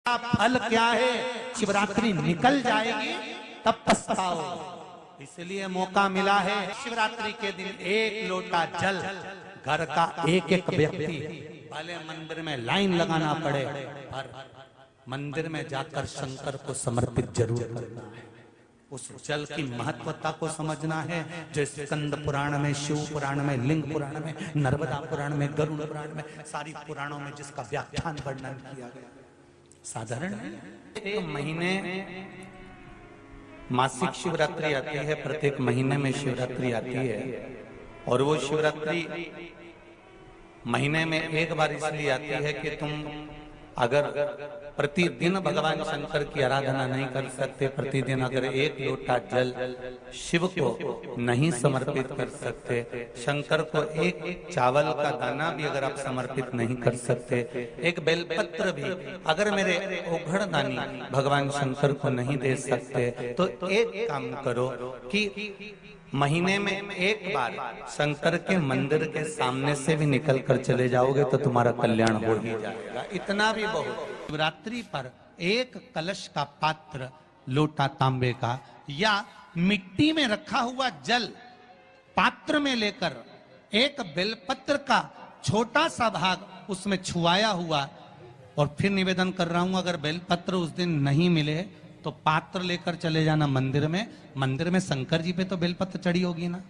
फल क्या है? शिवरात्रि निकल जाएगी तब पछताओ। इसलिए मौका मिला है शिवरात्रि के दिन एक लोटा जल घर का एक एक व्यक्ति, भले मंदिर में लाइन लगाना पड़े पर मंदिर में जाकर शंकर को समर्पित जरूर करना है। उस जल की महत्वता को समझना है, जो स्कंद पुराण में, शिव पुराण में, लिंग पुराण में, नर्मदा पुराण में, गरुड़ पुराण में, सारी पुराणों में जिसका व्याख्यान वर्णन किया गया। साधारण एक महीने मासिक शिवरात्रि आती है, प्रत्येक महीने में शिवरात्रि आती है, और वो शिवरात्रि महीने में एक बार इसलिए आती है कि तुम अगर प्रतिदिन भगवान शंकर की आराधना नहीं कर सकते, प्रतिदिन अगर एक लोटा जल शिव को नहीं समर्पित कर सकते, शंकर को एक चावल का दाना भी अगर आप समर्पित नहीं कर सकते, एक बेलपत्र भी अगर मेरे ओघड़दानी भगवान शंकर को नहीं दे सकते, तो एक काम करो कि महीने में एक बार शंकर के मंदिर के सामने से भी निकल कर चले जाओगे तो तुम्हारा कल्याण हो ही जाएगा। इतना भी बहुत। शिवरात्रि पर एक कलश का पात्र, लोटा तांबे का या मिट्टी में रखा हुआ जल पात्र में लेकर एक बेलपत्र का छोटा सा भाग उसमें छुआया हुआ, और फिर निवेदन कर रहा हूं अगर बेलपत्र उस दिन नहीं मिले तो पात्र लेकर चले जाना मंदिर में। मंदिर में शंकर जी पे तो बेलपत्र चढ़ी होगी ना,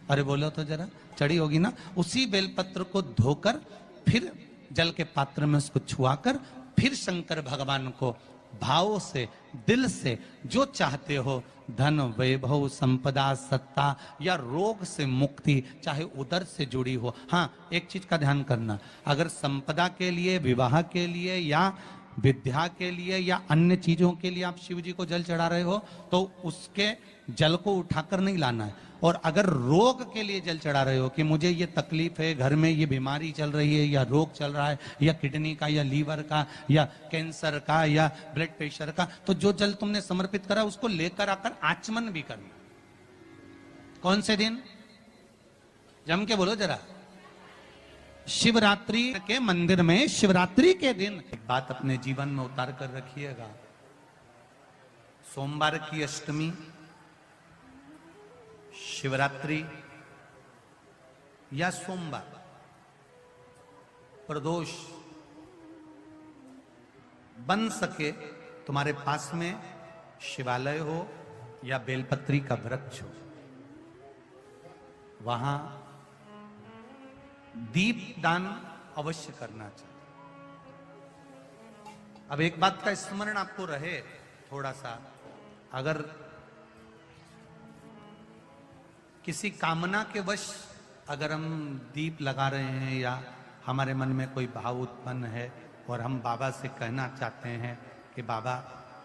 अरे बोलो तो जरा, चढ़ी होगी ना। उसी बेलपत्र को धोकर फिर जल के पात्र में उसको छुआकर फिर शंकर भगवान को भाव से, दिल से जो चाहते हो, धन, वैभव, संपदा, सत्ता या रोग से मुक्ति, चाहे उदर से जुड़ी हो। हाँ, एक चीज का ध्यान करना, अगर संपदा के लिए, विवाह के लिए या विद्या के लिए या अन्य चीजों के लिए आप शिव जी को जल चढ़ा रहे हो तो उसके जल को उठाकर नहीं लाना है। और अगर रोग के लिए जल चढ़ा रहे हो कि मुझे ये तकलीफ है, घर में ये बीमारी चल रही है या रोग चल रहा है, या किडनी का या लीवर का या कैंसर का या ब्लड प्रेशर का, तो जो जल तुमने समर्पित करा उसको लेकर आकर आचमन भी करना। कौन से दिन? जम के बोलो जरा। शिवरात्रि के मंदिर में शिवरात्रि के दिन एक बात अपने जीवन में उतार कर रखिएगा। सोमवार की अष्टमी, शिवरात्रि या सोमवार, प्रदोष, बन सके तुम्हारे पास में शिवालय हो या बेलपत्री का वृक्ष हो, वहां दीप दान अवश्य करना चाहिए। अब एक बात का स्मरण आपको रहे थोड़ा सा, अगर किसी कामना के वश अगर हम दीप लगा रहे हैं या हमारे मन में कोई भाव उत्पन्न है और हम बाबा से कहना चाहते हैं कि बाबा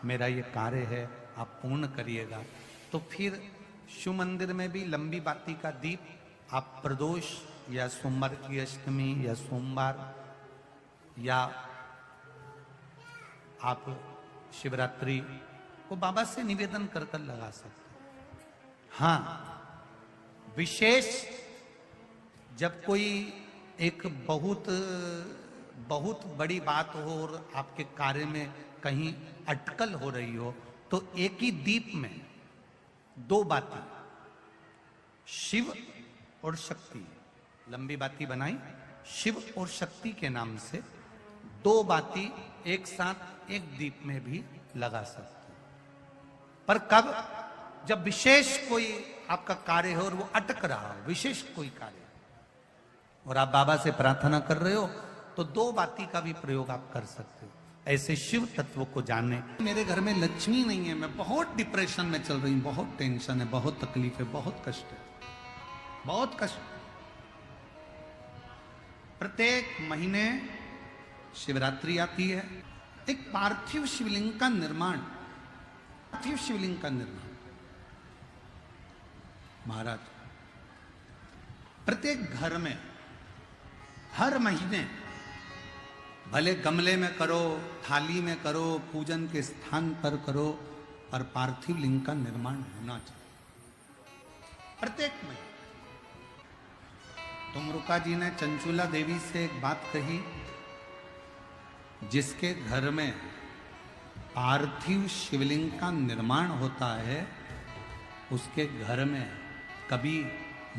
मेरा ये कार्य है आप पूर्ण करिएगा, तो फिर शिव मंदिर में भी लंबी बाती का दीप आप प्रदोष या सोमवार की अष्टमी या सोमवार या आप शिवरात्रि को बाबा से निवेदन कर कर लगा सकते। हाँ, विशेष जब कोई एक बहुत बहुत बड़ी बात हो और आपके कार्य में कहीं अटकल हो रही हो, तो एक ही दीप में दो बाती, शिव और शक्ति, लंबी बाती बनाई शिव और शक्ति के नाम से, दो बाती एक साथ एक दीप में भी लगा सकते। पर कब? जब विशेष कोई आपका कार्य हो और वो अटक रहा हो, विशेष कोई कार्य, और आप बाबा से प्रार्थना कर रहे हो, तो दो बाती का भी प्रयोग आप कर सकते हो। ऐसे शिव तत्व को जाने। मेरे घर में लक्ष्मी नहीं है, मैं बहुत डिप्रेशन में चल रही हूं, बहुत टेंशन है, बहुत तकलीफ है, बहुत कष्ट है, बहुत कष्ट। प्रत्येक महीने शिवरात्रि आती है, एक पार्थिव शिवलिंग का निर्माण, पार्थिव शिवलिंग का निर्माण महाराज प्रत्येक घर में हर महीने, भले गमले में करो, थाली में करो, पूजन के स्थान पर करो, और पार्थिव लिंग का निर्माण होना चाहिए प्रत्येक महीने। तुमरुका जी ने चंचुला देवी से एक बात कही, जिसके घर में पार्थिव शिवलिंग का निर्माण होता है, उसके घर में कभी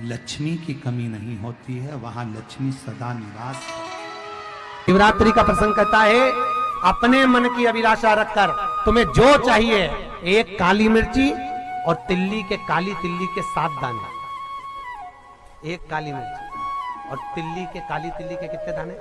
लक्ष्मी की कमी नहीं होती है, वहां लक्ष्मी सदा निवास। शिवरात्रि का प्रसंग कहता है, अपने मन की अभिलाषा रखकर तुम्हें जो चाहिए, एक काली मिर्ची और तिल्ली के, काली तिल्ली के 7 दाने। एक काली मिर्ची और तिल्ली के, काली तिल्ली के कितने दाने?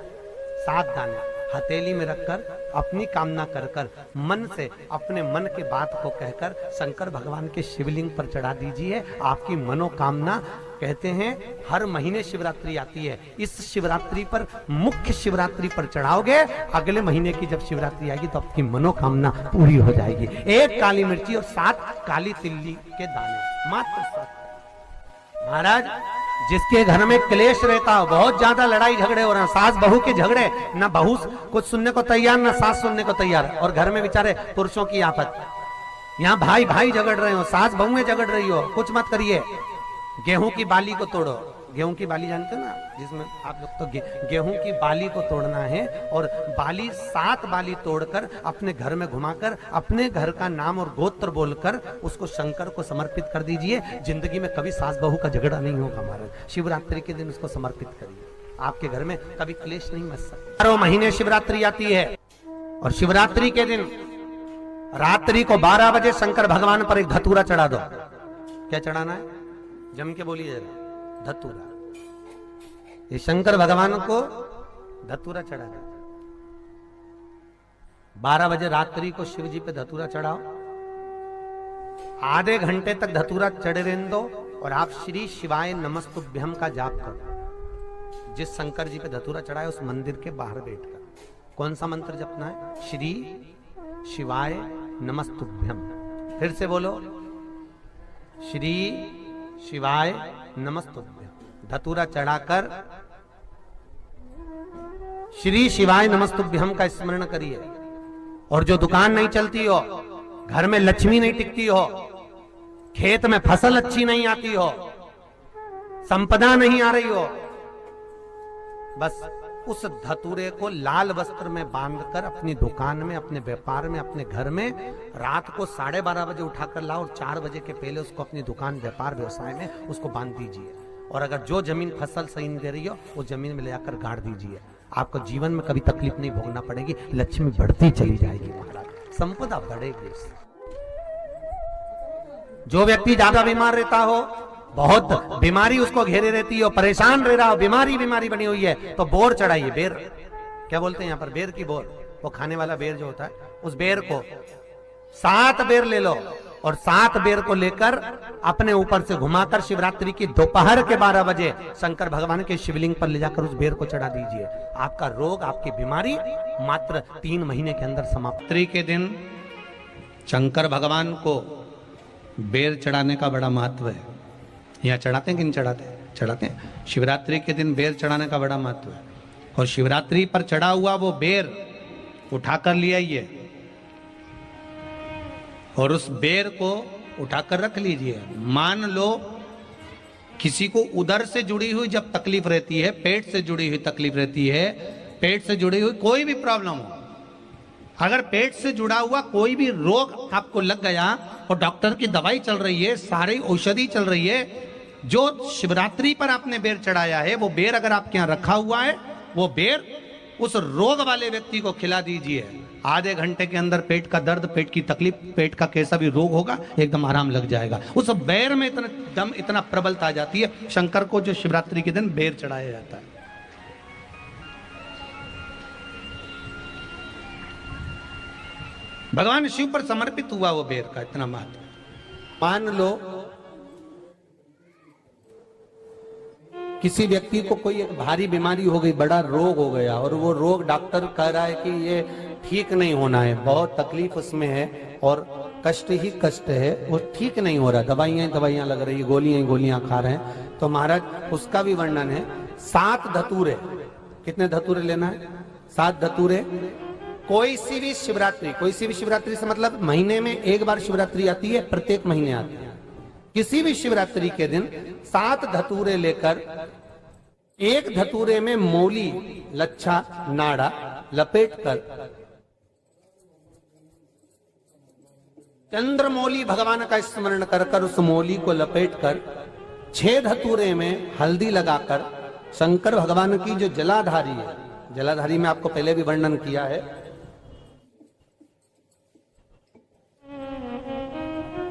7 दाने हथेली में रखकर अपनी कामना कर कर मन से अपने मन की बात को कहकर शंकर भगवान के शिवलिंग पर चढ़ा दीजिए। आपकी मनोकामना, कहते हैं हर महीने शिवरात्रि आती है, इस शिवरात्रि पर, मुख्य शिवरात्रि पर चढ़ाओगे, अगले महीने की जब शिवरात्रि आएगी तो आपकी मनोकामना पूरी हो जाएगी। एक काली मिर्ची और 7 काली तिल्ली के दाने, मात्र 7। महाराज, जिसके घर में क्लेश रहता हो, बहुत ज्यादा लड़ाई झगड़े हो रहे हैं, सास बहू के झगड़े, ना बहू कुछ सुनने को तैयार ना सास सुनने को तैयार, और घर में बेचारे पुरुषों की आफत, यहाँ भाई भाई झगड़ रहे हो, सास बहुएं झगड़ रही हो, कुछ मत करिए। गेहूं की बाली को तोड़ो। गेहूं की बाली जानते हो ना, जिसमें आप लोग तो गेहूं की बाली को तोड़ना है, और बाली 7 बाली तोड़कर अपने घर में घुमाकर अपने घर का नाम और गोत्र बोलकर उसको शंकर को समर्पित कर दीजिए। जिंदगी में कभी सास बहू का झगड़ा नहीं होगा। महाराज, शिवरात्रि के दिन उसको समर्पित करिए, आपके घर में कभी क्लेश नहीं मच सकता। 12 महीने शिवरात्रि आती है, और शिवरात्रि के दिन रात्रि को 12 बजे शंकर भगवान पर एक धतूरा चढ़ा दो। क्या चढ़ाना है? जम के बोलिए जरा। धतूरा। ये शंकर भगवान को धतूरा चढ़ा दो। 12 बजे रात्रि को शिव जी पे धतूरा चढ़ाओ, आधे घंटे तक धतूरा चढ़े रहने दो, और आप श्री शिवाय नमस्तुभ्यम का जाप करो। जिस शंकर जी पे धतूरा चढ़ाए उस मंदिर के बाहर बैठकर कौन सा मंत्र जपना है? श्री शिवाय नमस्तुभ्यम। फिर से बोलो, श्री शिवाय नमस्तुभ्यम। धतूरा चढ़ाकर श्री शिवाय नमस्तुभ्यम का स्मरण करिए। और जो दुकान नहीं चलती हो, घर में लक्ष्मी नहीं टिकती हो, खेत में फसल अच्छी नहीं आती हो, संपदा नहीं आ रही हो, बस उस धतूरे को लाल वस्त्र में बांधकर अपनी दुकान में, अपने व्यापार में, अपने घर में रात को 12:30 बजे उठाकर लाओ, और 4 बजे के पहले उसको अपनी दुकान, व्यापार, व्यवसाय में उसको बांध दीजिए। और अगर जो जमीन फसल सही नहीं दे रही हो, वो जमीन में ले जाकर गाड़ दीजिए। आपको जीवन में कभी तकलीफ नहीं भोगना पड़ेगी, लक्ष्मी बढ़ती चली जाएगी, महाराज, संपदा बढ़ेगी। जो व्यक्ति ज्यादा बीमार रहता हो, बहुत बीमारी उसको घेरे रहती है, परेशान रह रहा हो, बीमारी बनी हुई है, तो बोर चढ़ाइए। बेर, क्या बोलते हैं यहाँ पर? बेर की बोर, वो खाने वाला बेर जो होता है, उस बेर को 7 बेर ले लो, और 7 बेर को लेकर अपने ऊपर से घुमाकर शिवरात्रि की दोपहर के 12 बजे शंकर भगवान के शिवलिंग पर ले जाकर उस बेर को चढ़ा दीजिए। आपका रोग, आपकी बीमारी मात्र 3 महीने के अंदर समाप्त। शिवरात्रि के दिन शंकर भगवान को बेर चढ़ाने का बड़ा महत्व है। यहाँ चढ़ाते हैं कि नहीं चढ़ाते? चढ़ाते हैं। शिवरात्रि के दिन बेर चढ़ाने का बड़ा महत्व है। और शिवरात्रि पर चढ़ा हुआ वो बेर उठाकर ले आइए, और उस बेर को उठाकर रख लीजिए। मान लो किसी को उदर से जुड़ी हुई जब तकलीफ रहती है, पेट से जुड़ी हुई तकलीफ रहती है, पेट से जुड़ी हुई कोई भी प्रॉब्लम हो, अगर पेट से जुड़ा हुआ कोई भी रोग आपको लग गया और डॉक्टर की दवाई चल रही है, सारी औषधि चल रही है, जो शिवरात्रि पर आपने बेर चढ़ाया है, वो बेर अगर आपके यहाँ रखा हुआ है, वो बेर उस रोग वाले व्यक्ति को खिला दीजिए। आधे घंटे के अंदर पेट का दर्द, पेट की तकलीफ, पेट का कैसा भी रोग होगा, एकदम आराम लग जाएगा। उस बेर में इतना दम, इतना प्रबलता आ जाती है शंकर को, जो शिवरात्रि के दिन बेर चढ़ाया जाता है। भगवान शिव पर समर्पित हुआ वो बेर का इतना महत्व। मान लो किसी व्यक्ति को कोई एक भारी बीमारी हो गई, बड़ा रोग हो गया, और वो रोग डॉक्टर कह रहा है कि ये ठीक नहीं होना है, बहुत तकलीफ उसमें है और कष्ट ही कष्ट है, वो ठीक नहीं हो रहा, दवाइयां लग रही, गोलियां खा रहे हैं, तो महाराज उसका भी वर्णन है। 7 धतूरे, कितने धतूरे लेना है? 7 धतूरे। कोई सी भी शिवरात्रि से मतलब महीने में एक बार शिवरात्रि आती है, प्रत्येक महीने आती है। किसी भी शिवरात्रि के दिन 7 धतूरे लेकर, एक धतूरे में मौली, लच्छा, नाड़ा लपेटकर चंद्रमौली भगवान का स्मरण कर कर उस मौली को लपेट कर 6 धतूरे में हल्दी लगाकर शंकर भगवान की जो जलाधारी है, जलाधारी में आपको पहले भी वर्णन किया है,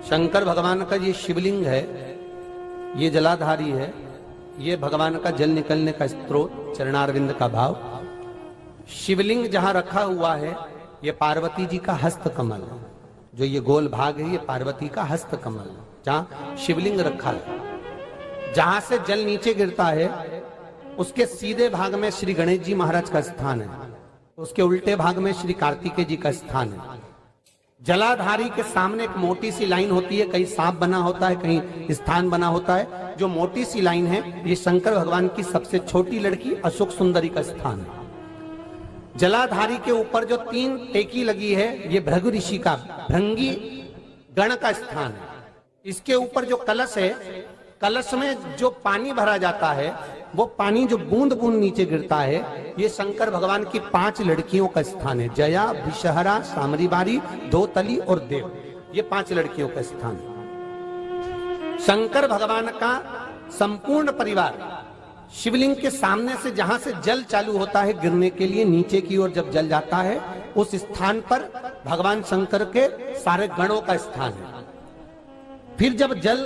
शंकर भगवान का ये शिवलिंग है, ये जलाधारी है, ये भगवान का जल निकलने का स्रोत, चरणारविंद का भाव। शिवलिंग जहां रखा हुआ है ये पार्वती जी का हस्त कमल है, जो ये गोल भाग है ये पार्वती का हस्त कमल है, जहां शिवलिंग रखा है। जहां से जल नीचे गिरता है उसके सीधे भाग में श्री गणेश जी महाराज का स्थान है, उसके उल्टे भाग में श्री कार्तिकेय जी का स्थान है। जलाधारी के सामने एक मोटी सी लाइन होती है, कहीं सांप बना होता है, कहीं स्थान बना होता है। जो मोटी सी लाइन है ये शंकर भगवान की सबसे छोटी लड़की अशोक सुंदरी का स्थान है। जलाधारी के ऊपर जो 3 टेकी लगी है ये भृगु ऋषि का भृंगी गण का स्थान है। इसके ऊपर जो कलश है, कलश में जो पानी भरा जाता है वो पानी जो बूंद बूंद नीचे गिरता है ये शंकर भगवान की 5 लड़कियों का स्थान है। जया, विषहरा, सामरीबारी, धोतली और देव, ये 5 लड़कियों का स्थान है। शंकर भगवान का संपूर्ण परिवार शिवलिंग के सामने से जहां से जल चालू होता है गिरने के लिए नीचे की ओर जब जल जाता है उस स्थान पर भगवान शंकर के सारे गणों का स्थान है। फिर जब जल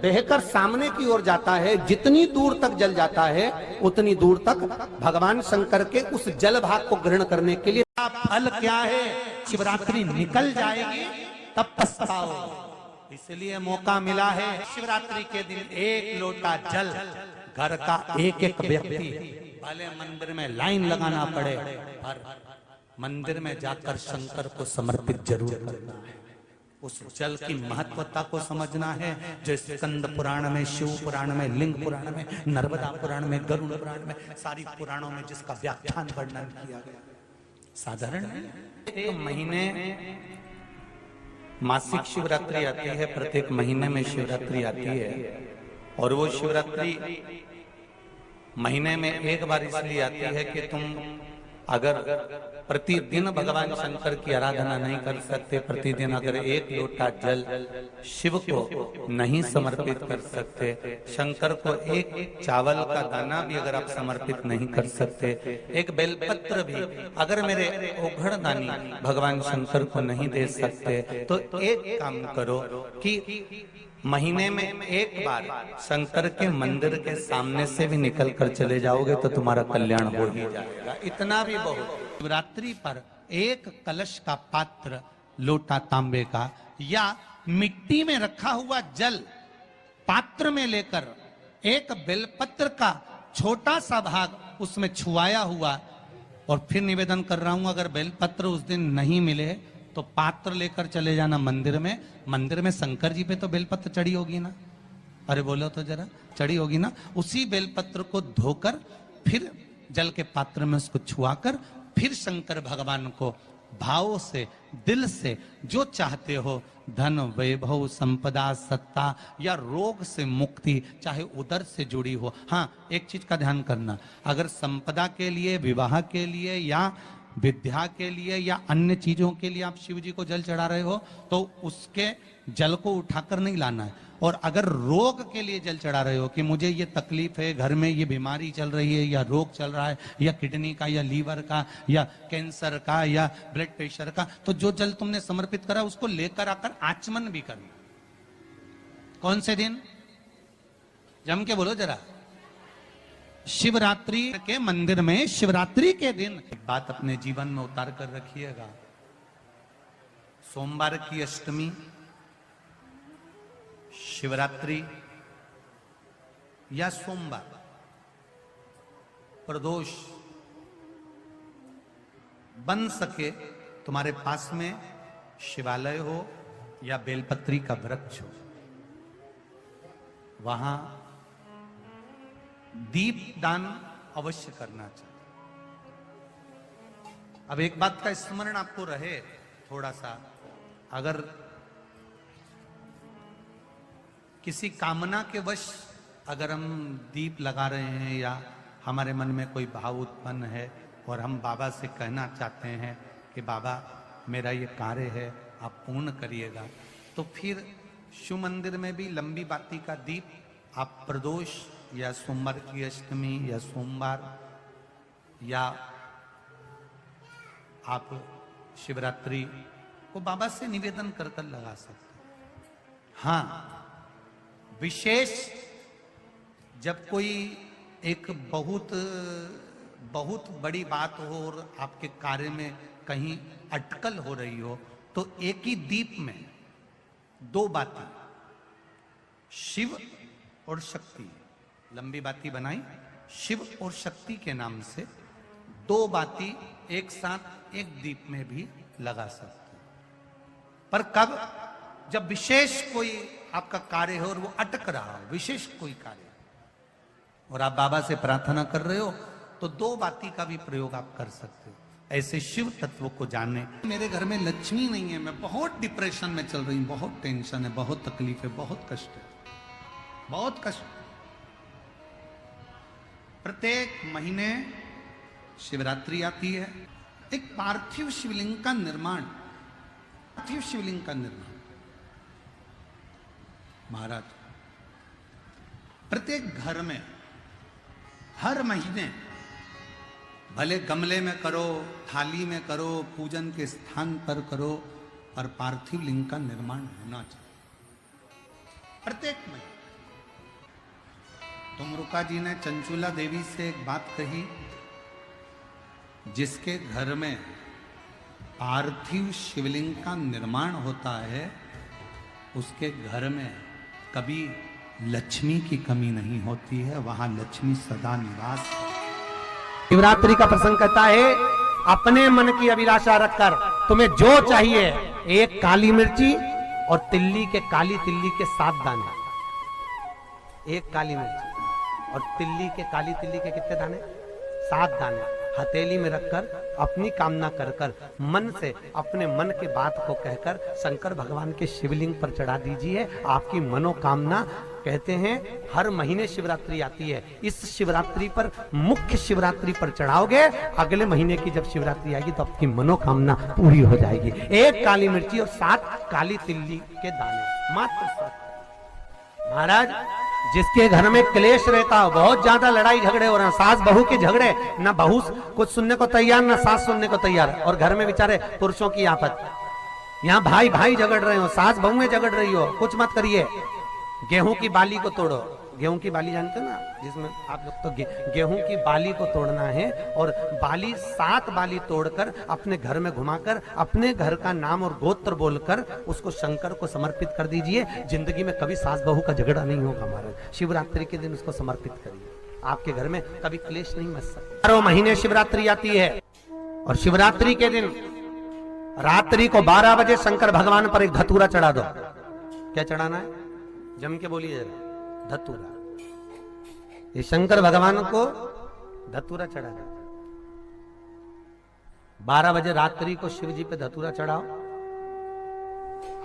बहकर सामने की ओर जाता है, जितनी दूर तक जल जाता है उतनी दूर तक भगवान शंकर के उस जल भाग को ग्रहण करने के लिए फल क्या है, शिवरात्रि निकल जाएगी तब पछताओ। इसलिए मौका मिला है शिवरात्रि के दिन 1 लोटा जल घर का एक एक व्यक्ति, भले मंदिर में लाइन लगाना पड़े पर मंदिर में जाकर शंकर को समर्पित जरूर करना है। उस जल की महत्वता को समझना है, जो स्कंद पुराण में, शिव पुराण में, लिंग पुराण में, नर्मदा पुराण में, गरुड़ पुराण में, सारी पुराणों में जिसका व्याख्यान वर्णन किया गया। साधारण 1 महीने मासिक शिवरात्रि आती है, प्रत्येक महीने में शिवरात्रि आती है और वो शिवरात्रि महीने में 1 बार इसलिए आती है कि तुम अगर प्रतिदिन भगवान शंकर की आराधना नहीं कर सकते, प्रतिदिन अगर 1 लोटा जल शिव को नहीं समर्पित कर सकते, शंकर को 1 चावल का दाना भी अगर आप समर्पित नहीं कर सकते, 1 बेलपत्र भी अगर मेरे ओघड़दानी भगवान शंकर को नहीं दे सकते, तो एक काम करो कि महीने में 1 बार शंकर के मंदिर के सामने से भी निकल कर चले जाओगे तो तुम्हारा कल्याण हो ही जाएगा। इतना भी बहुत। शिवरात्रि पर 1 कलश का पात्र, लोटा तांबे का या मिट्टी में रखा हुआ जल पात्र में लेकर 1 बेलपत्र का छोटा सा भाग उसमें छुआया हुआ, और फिर निवेदन कर रहा हूं अगर बेलपत्र उस दिन नहीं मिले तो पात्र लेकर चले जाना मंदिर में। मंदिर में शंकर जी पे तो बेलपत्र चढ़ी होगी ना, अरे बोलो तो जरा, चढ़ी होगी ना। उसी बेलपत्र को धोकर फिर जल के पात्र में उसको छुआकर फिर शंकर भगवान को भाव से, दिल से जो चाहते हो, धन, वैभव, संपदा, सत्ता या रोग से मुक्ति, चाहे उदर से जुड़ी हो। हाँ, एक चीज का ध्यान करना, अगर संपदा के लिए, विवाह के लिए या विद्या के लिए या अन्य चीजों के लिए आप शिव जी को जल चढ़ा रहे हो तो उसके जल को उठाकर नहीं लाना है। और अगर रोग के लिए जल चढ़ा रहे हो कि मुझे ये तकलीफ है, घर में ये बीमारी चल रही है या रोग चल रहा है या किडनी का या लीवर का या कैंसर का या ब्लड प्रेशर का, तो जो जल तुमने समर्पित करा उसको लेकर आकर आचमन भी करना। कौन से दिन? जम के बोलो जरा। शिवरात्रि के मंदिर में शिवरात्रि के दिन एक बात अपने जीवन में उतार कर रखिएगा। सोमवार की अष्टमी, शिवरात्रि या सोमवार, प्रदोष बन सके तुम्हारे पास में शिवालय हो या बेलपत्री का वृक्ष हो, वहां दीप दान अवश्य करना चाहिए। अब एक बात का स्मरण आपको रहे थोड़ा सा, अगर किसी कामना के वश अगर हम दीप लगा रहे हैं या हमारे मन में कोई भाव उत्पन्न है और हम बाबा से कहना चाहते हैं कि बाबा मेरा ये कार्य है आप पूर्ण करिएगा, तो फिर शिव मंदिर में भी लंबी बाती का दीप आप प्रदोष या सोमवार की अष्टमी या सोमवार या आप शिवरात्रि को बाबा से निवेदन कर कर लगा सकते हैं। हाँ, विशेष जब कोई एक बहुत बड़ी बात हो और आपके कार्य में कहीं अटकल हो रही हो, तो एक ही दीप में दो बाती, शिव और शक्ति, लंबी बाती बनाई, शिव और शक्ति के नाम से दो बाती एक साथ एक दीप में भी लगा सकते हैं। पर कब? जब विशेष कोई आपका कार्य हो और वो अटक रहा हो, विशेष कोई कार्य, और आप बाबा से प्रार्थना कर रहे हो, तो दो बाती का भी प्रयोग आप कर सकते हो। ऐसे शिव तत्व को जानने। मेरे घर में लक्ष्मी नहीं है, मैं बहुत डिप्रेशन में चल रही हूं, बहुत टेंशन है, बहुत तकलीफ है, बहुत कष्ट है, बहुत कष्ट। प्रत्येक महीने शिवरात्रि आती है, एक पार्थिव शिवलिंग का निर्माण, पार्थिव शिवलिंग का निर्माण महाराज प्रत्येक घर में हर महीने, भले गमले में करो, थाली में करो, पूजन के स्थान पर करो, पर पार्थिव लिंग का निर्माण होना चाहिए प्रत्येक महीने। तुमरुका जी ने चंचुला देवी से एक बात कही, जिसके घर में पार्थिव शिवलिंग का निर्माण होता है, उसके घर में कभी लक्ष्मी की कमी नहीं होती है, वहां लक्ष्मी सदा निवास। शिवरात्रि का प्रसंग कहता है, अपने मन की अभिलाषा रखकर तुम्हें जो चाहिए, एक काली मिर्ची और काली तिल्ली के 7 दाने। एक काली मिर्ची और काली तिल्ली के कितने दाने? 7 दाने हथेली में रखकर अपनी कामना कर कर मन से अपने मन के बात को कहकर शंकर भगवान के शिवलिंग पर चढ़ा दीजिए। आपकी मनोकामना, कहते हैं हर महीने शिवरात्रि आती है, इस शिवरात्रि पर, मुख्य शिवरात्रि पर चढ़ाओगे, अगले महीने की जब शिवरात्रि आएगी तो आपकी मनोकामना पूरी हो जाएगी। एक काली मिर्ची और 7 काली तिल्ली के दाने, मात्र 7। महाराज, जिसके घर में क्लेश रहता हो, बहुत ज्यादा लड़ाई झगड़े हो रहे हैं, सास बहू के झगड़े, ना बहू कुछ सुनने को तैयार ना सास सुनने को तैयार, और घर में बेचारे पुरुषों की आफत, यहाँ भाई भाई झगड़ रहे हो, सास बहुएं झगड़ रही हो, कुछ मत करिए। गेहूं की बाली को तोड़ो, गेहूं की बाली जानते हो ना, जिसमें आप लोग तो गेहूं की बाली को तोड़ना है, और बाली 7 बाली तोड़कर अपने घर में घुमाकर अपने घर का नाम और गोत्र बोलकर उसको शंकर को समर्पित कर दीजिए। जिंदगी में कभी सास बहू का झगड़ा नहीं होगा महाराज। शिवरात्रि के दिन उसको समर्पित करिए, आपके घर में कभी क्लेश नहीं मच सकता। 12 महीने शिवरात्रि आती है, और शिवरात्रि के दिन रात्रि को 12 बजे शंकर भगवान पर एक धतूरा चढ़ा दो। क्या चढ़ाना है? जम के बोलिए जरा, धतूरा। ये शंकर भगवान को धतूरा चढ़ा दो। 12 बजे रात्रि को शिव जी पे धतूरा चढ़ाओ,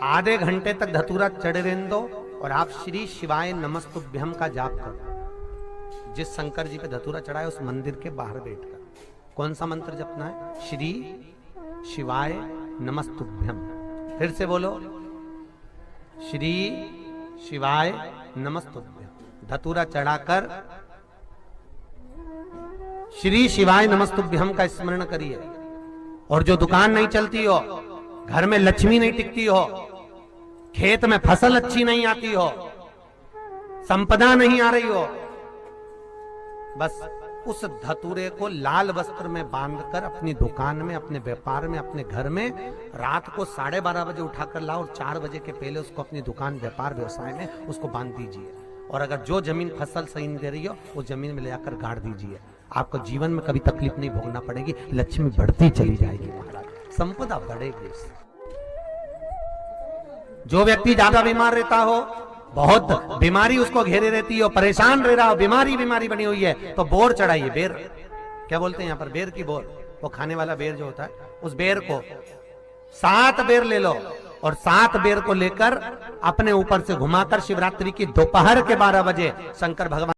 आधे घंटे तक धतूरा चढ़े रहने दो, और आप श्री शिवाय नमस्तुभ्यम का जाप करो। जिस शंकर जी पे धतूरा चढ़ाए उस मंदिर के बाहर बैठकर कौन सा मंत्र जपना है? श्री शिवाय नमस्तुभ्यम। फिर से बोलो, श्री शिवाय नमस्तुभ्यम। धतूरा चढ़ाकर श्री शिवाय नमस्तुभ्यम का स्मरण करिए। और जो दुकान नहीं चलती हो, घर में लक्ष्मी नहीं टिकती हो, खेत में फसल अच्छी नहीं आती हो, संपदा नहीं आ रही हो, बस उस धतूरे को लाल वस्त्र में बांधकर अपनी दुकान में, अपने व्यापार में, अपने घर में रात को 12:30 बजे उठाकर लाओ, और 4 बजे के पहले उसको अपनी दुकान, व्यापार, व्यवसाय में उसको बांध दीजिए। और अगर जो जमीन फसल सही नहीं दे रही हो, वो जमीन में ले जाकर गाड़ दीजिए। आपको जीवन में कभी तकलीफ नहीं भोगना पड़ेगी, लक्ष्मी बढ़ती चली जाएगी महाराज, संपदा बढ़ेगी। जो व्यक्ति ज्यादा बीमार रहता हो, बहुत बीमारी उसको घेरे रहती हो, परेशान रह रहा हो, बीमारी बनी हुई है, तो बोर चढ़ाइए। बेर क्या बोलते हैं यहाँ पर? बेर की बोर, वो खाने वाला बेर जो होता है, उस बेर को 7 बेर ले लो, और 7 बेर को लेकर अपने ऊपर से घुमाकर शिवरात्रि की दोपहर के 12 बजे शंकर भगवान